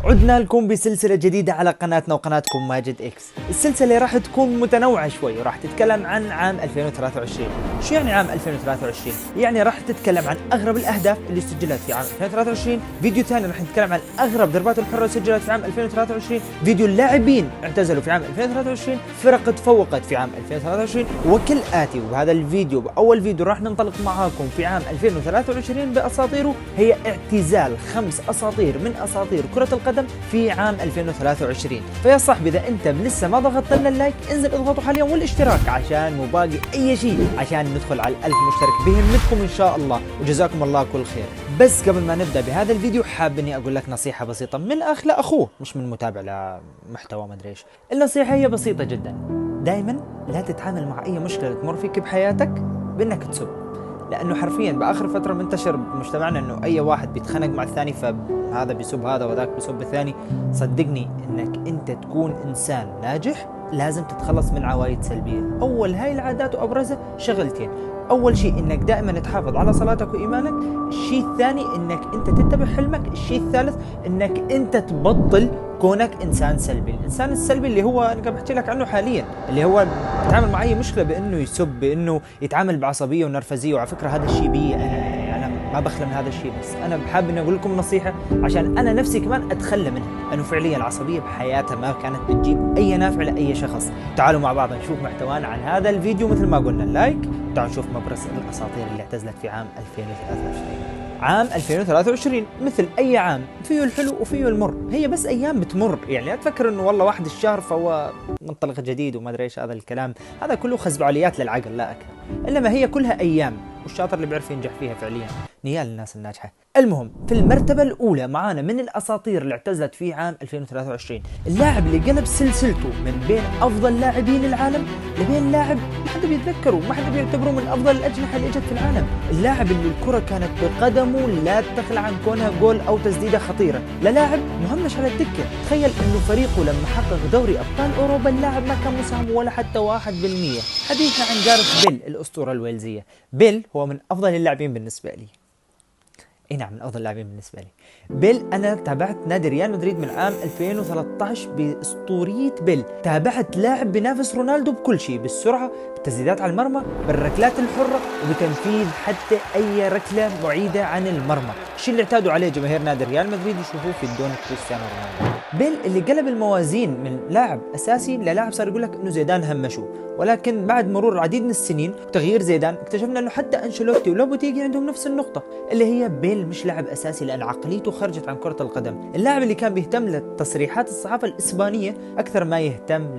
عدنا لكم بسلسلة جديدة على قناتنا وقناتكم ماجد اكس. السلسلة راح تكون متنوعة شوي وراح تتكلم عن عام 2023. شو يعني عام 2023؟ يعني راح تتكلم عن اغرب الاهداف اللي سجلت في عام 2023، فيديو ثاني راح نتكلم عن اغرب ضربات الحرة سجلت في عام 2023، فيديو اللاعبين اعتزلوا في عام 2023، فرق تفوقت في عام 2023 وكل آتي. وبهذا الفيديو بأول فيديو راح ننطلق معاكم في عام 2023 بأساطيره، هي اعتزال 5 أساطير من أساطير كرة القدم في عام 2023. فيا صاحبي اذا انت لسه ما ضغطت لنا اللايك انزل اضغطوا حاليا والاشتراك عشان مو باقي اي شيء عشان ندخل على 1000 مشترك بهمتكم ان شاء الله، وجزاكم الله كل خير. بس قبل ما نبدا بهذا الفيديو حاب اني اقول لك نصيحه بسيطه من الاخ لاخوه، مش من متابع لمحتوى ما ادري ايش. النصيحه هي بسيطه جدا، دائما لا تتعامل مع اي مشكله تمر فيك بحياتك بانك تسب، لانه حرفيا باخر فتره منتشر بمجتمعنا انه اي واحد بيتخانق مع الثاني فهذا بيسب هذا وذاك بيسب الثاني. صدقني انك انت تكون انسان ناجح لازم تتخلص من عوايد سلبيه. اول هاي العادات وابرزها شغلتين، اول شيء انك دائما تحافظ على صلاتك وايمانك، الشيء الثاني انك انت تتبع حلمك، الشيء الثالث انك انت تبطل كونك انسان سلبي. الانسان السلبي اللي هو انا قاعد بحكي لك عنه حاليا، اللي هو يتعامل مع اي مشكله بانه يسب، بانه يتعامل بعصبيه ونرفزيه. وعلى فكره هذا الشيء بي انا ما بخلى من هذا الشيء، بس انا حابب اني اقول لكم نصيحه عشان انا نفسي كمان اتخلى منها، لانه فعليا العصبيه بحياتها ما كانت بتجيب اي نافع لاي شخص. تعالوا مع بعض نشوف محتوانا عن هذا الفيديو. مثل ما قلنا اللايك، تعالوا نشوف مبرز الاساطير اللي اعتزلت في عام 2023. عام 2023 مثل اي عام فيه الحلو وفيه المر، هي بس ايام بتمر. يعني لا تفكر انه والله واحد الشهر فهو منطلق جديد وما ادري ايش، هذا الكلام هذا كله خزعبليات للعقل لا اكثر، انما هي كلها ايام، والشاطر اللي بيعرف ينجح فيها فعليا. نيال الناس الناجحه. المهم في المرتبه الاولى معانا من الاساطير اللي اعتزلت في عام 2023 اللاعب اللي قلب سلسلته من بين افضل لاعبين العالم لبين لاعب ما حدا بيتذكره وما حدا بيعتبره من افضل الاجنحه اللي اجت في العالم. اللاعب اللي الكره كانت بقدمه لا تخلى عن كونها جول او تسديده خطيره، للاعب مهمش على الدكه. تخيل انه فريقه لما حقق دوري ابطال اوروبا اللاعب ما كان مساهم ولا حتى 1%. حديثنا عن جارث بيل الاسطوره الويلزيه. بيل هو من افضل اللاعبين بالنسبه لي، اي نعم من افضل اللاعبين بالنسبه لي. بيل انا تابعت نادي ريال مدريد من عام 2013 باسطوريه بيل، تابعت لاعب بينافس رونالدو بكل شيء، بالسرعه، بالتسديدات على المرمى، بالركلات الحره، وبتنفيذ حتى اي ركله بعيده عن المرمى، الشيء اللي اعتادوا عليه جماهير نادي ريال مدريد يشوفوه في الدون كريستيانو رونالدو. بيل اللي قلب الموازين من لاعب اساسي للاعب صار يقول لك انه زيدان همشوه، ولكن بعد مرور العديد من السنين وتغيير زيدان اكتشفنا انه حتى انشيلوتي ولوبوتيجي عندهم نفس النقطه، اللي هي بيل مش لاعب اساسي لان عقليته خرجت عن كره القدم. اللاعب اللي كان بيهتم لتصريحات الصحافه الاسبانيه اكثر ما يهتم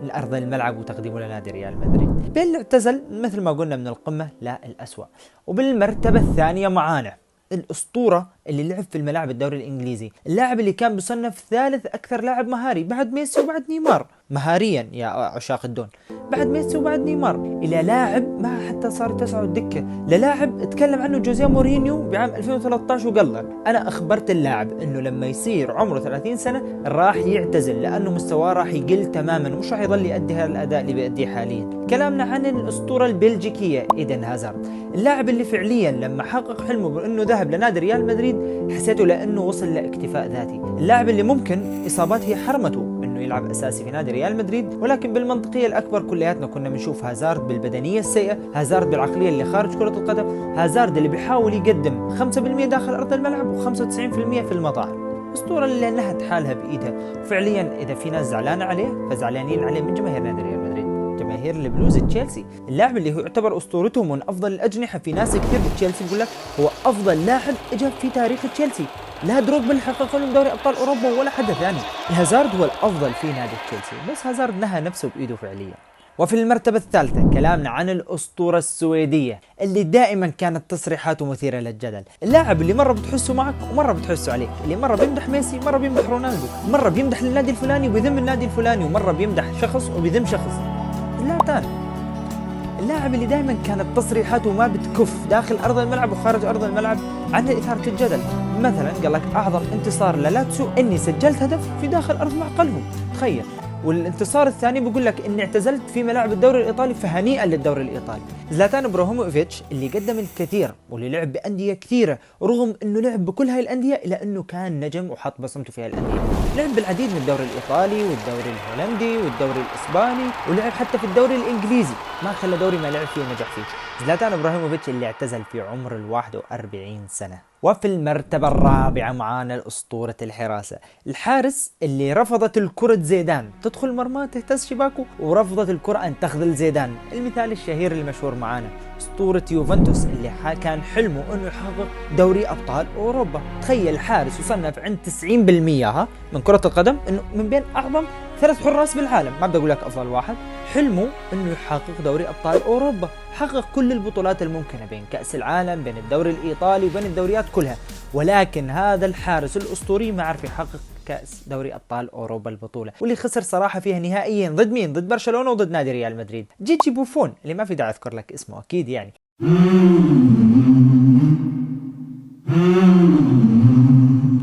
لارض الملعب وتقديمه لنادي ريال مدريد. بيل اعتزل مثل ما قلنا من القمه للأسوأ. وبالمرتبه الثانيه معانا الأسطورة اللي لعب في الملاعب الدوري الإنجليزي، اللاعب اللي كان بيصنف ثالث أكثر لاعب مهاري بعد ميسي وبعد نيمار، مهاريا يا عشاق الدون، بعد ميسي وبعد نيمار، إلى لاعب ما حتى صار تسعه الدكة، للاعب تكلم عنه جوزيه مورينيو بعام 2013 وقال لك أنا أخبرت اللاعب إنه لما يصير عمره 30 سنة راح يعتزل لأنه مستواه راح يقل تماما، مش راح يظل يؤدي هذا الأداء اللي بيأديه حاليا. كلامنا عن الأسطورة البلجيكية إيدن هازارد، اللاعب اللي فعليا لما حقق حلمه بأنه ذهب لنادي ريال مدريد حسيته لأنه وصل لاكتفاء ذاتي. اللاعب اللي ممكن إصابات هي حرمته انه يلعب اساسي في نادي ريال مدريد، ولكن بالمنطقيه الاكبر كلياتنا كنا بنشوف هازارد بالبدنيه السيئه، هازارد بالعقليه اللي خارج كره القدم، هازارد اللي بيحاول يقدم 5% داخل ارض الملعب و95% في المطاعم. اسطوره اللي نهت حالها بايدها، وفعليا اذا في ناس زعلانه عليه فزعلانين عليه من جماهير نادي ريال مدريد، جماهير البلوز تشيلسي. اللاعب اللي هو يعتبر اسطورتهم من افضل الاجنحه، في ناس كثير بتشيلسي بيقول لك هو افضل لاعب اجى في تاريخ تشيلسي، لا دروجبا اللي حقق لهم دوري ابطال اوروبا ولا حدا ثاني. هازارد هو الافضل في نادي تشيلسي، بس هازارد نهى نفسه بايده فعليا. وفي المرتبة الثالثة كلامنا عن الأسطورة السويدية اللي دائما كانت تصريحاته مثيرة للجدل، اللاعب اللي مرة بتحسه معك ومرة بتحسه عليك، اللي مرة بيمدح ميسي مرة بيمدح رونالدو، مرة بيمدح النادي الفلاني وبيذم النادي الفلاني، ومرة بيمدح شخص وبيذم شخص. زلاتان، اللاعب اللي دائما كانت تصريحاته ما بتكف داخل ارض الملعب وخارج ارض الملعب عنها اثاره الجدل. مثلا قال لك اعظم انتصار للاتسيو اني سجلت هدف في داخل ارض معقلهم، تخيل. والانتصار الثاني بيقول لك اني اعتزلت في ملاعب الدوري الايطالي فهنيئا للدوري الايطالي. زلاتان ابراهيموفيتش اللي قدم الكثير واللي لعب بانديه كثيره، ورغم انه لعب بكل هاي الانديه الا انه كان نجم وحط بصمته في هالانديه. لعب بالعديد من الدوري الايطالي والدوري الهولندي والدوري الاسباني، ولعب حتى في الدوري الانجليزي، ما خلى دوري ما لعب فيه ونجح فيه. زلاتان ابراهيموفيتش اللي اعتزل في عمر 41 سنه. وفي المرتبة الرابعة معانا الأسطورة الحراسة، الحارس اللي رفضت الكرة زيدان تدخل مرماه تهتز شباكه، ورفضت الكرة أن تخذل زيدان. المثال الشهير المشهور معانا أسطورة يوفنتوس اللي كان حلمه أنه يحقق دوري أبطال أوروبا. تخيل حارس يصنف عند 90% من كرة القدم أنه من بين أعظم 3 حراس بالعالم، ما بدي أقول لك أفضل واحد، حلمه أنه يحقق دوري أبطال أوروبا. حقق كل البطولات الممكنة بين كأس العالم، بين الدوري الإيطالي، وبين الدوريات كلها، ولكن هذا الحارس الأسطوري ما عرف يحقق كأس دوري أبطال أوروبا البطولة، واللي خسر صراحة فيها نهائيا ضد مين؟ ضد برشلونة وضد نادي ريال مدريد. جيجي بوفون اللي ما في داعي أذكر لك اسمه أكيد يعني.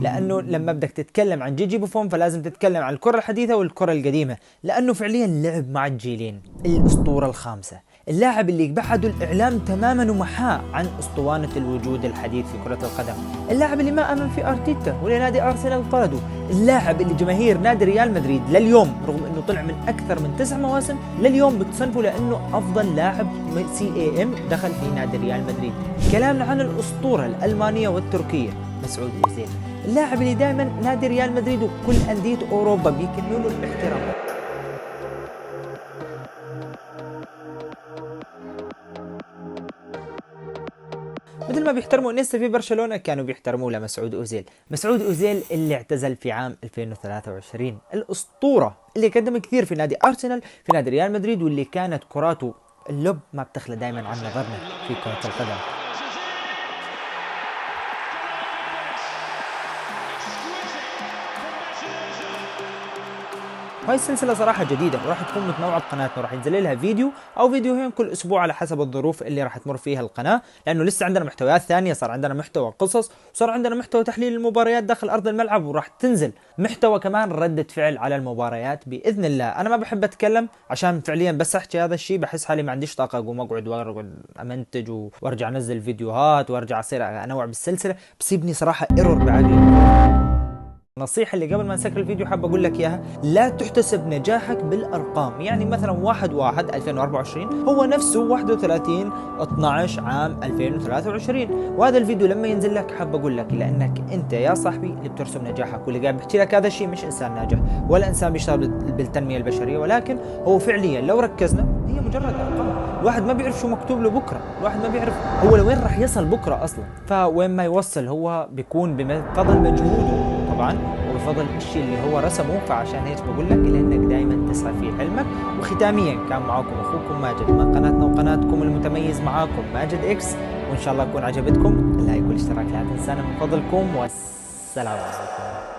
لأنه لما بدك تتكلم عن جيجي بوفون فلازم تتكلم عن الكرة الحديثة والكرة القديمة، لأنه فعليا لعب مع الجيلين. الأسطورة الخامسة، اللاعب اللي بعده الإعلام تماما ومحاه عن أسطوانة الوجود الحديث في كرة القدم، اللاعب اللي ما آمن في أرتيتا ولنادي أرسنال طرده، اللاعب اللي جماهير نادي ريال مدريد لليوم رغم أنه طلع من أكثر من 9 مواسم لليوم بتصنفه لأنه أفضل لاعب CAM دخل في نادي ريال مدريد. كلامنا عن الأسطورة الألمانية والتركية مسعود أوزيل، اللاعب اللي دائما نادي ريال مدريد وكل أندية أوروبا بيكنوا له الاحترام. مثل ما بيحترموا انيستا في برشلونة كانوا بيحترموا لمسعود أوزيل. مسعود أوزيل اللي اعتزل في عام 2023، الأسطورة اللي قدم كثير في نادي أرسنال، في نادي ريال مدريد، واللي كانت كراته اللب ما بتخلى دائما عن نظرنا في كرة القدم. هاي السلسلة صراحة جديدة وراح تكون متنوعة بقناتنا، وراح ينزل لها فيديو أو فيديوهين كل أسبوع على حسب الظروف اللي راح تمر فيها القناة، لأنه لسه عندنا محتويات ثانية. صار عندنا محتوى قصص، وصار عندنا محتوى تحليل المباريات داخل أرض الملعب، وراح تنزل محتوى كمان ردة فعل على المباريات بإذن الله. أنا ما بحب أتكلم عشان فعليا بس أحكي هذا الشيء بحس حالي ما عنديش طاقة أقوم أقعد وأقعد أمنتج وأرجع أنزل فيديوهات وأرجع أصير أنوع بالسلسلة، بصيبني صراحة إيرور بعقلي. النصيحة اللي قبل ما نسكر الفيديو حاب أقول لك إياها، لا تحتسب نجاحك بالأرقام. يعني مثلا 1/1/2024 هو نفسه 31/12 عام 2023، وهذا الفيديو لما ينزل لك حاب أقول لك لأنك أنت يا صاحبي اللي بترسم نجاحك، واللي قاعد بحكي لك هذا الشيء مش إنسان ناجح ولا إنسان بيشتغل بالتنمية البشرية، ولكن هو فعليا لو ركزنا هي مجرد أرقام. الواحد ما بيعرف شو مكتوب له بكرة، الواحد ما بيعرف هو لوين راح يصل بكرة أصلا، فوين ما يوصل هو بيكون بفضل مجهوده طبعا وبفضل الشيء اللي هو رسمه. فعشان هيك بقول لك لانك دائما تسعى في حلمك. وختاميا كان معاكم اخوكم ماجد من قناتنا وقناتكم المتميز معاكم ماجد اكس، وان شاء الله تكون عجبتكم. اللايك والاشتراك لا تنسانا من فضلكم، والسلام عليكم.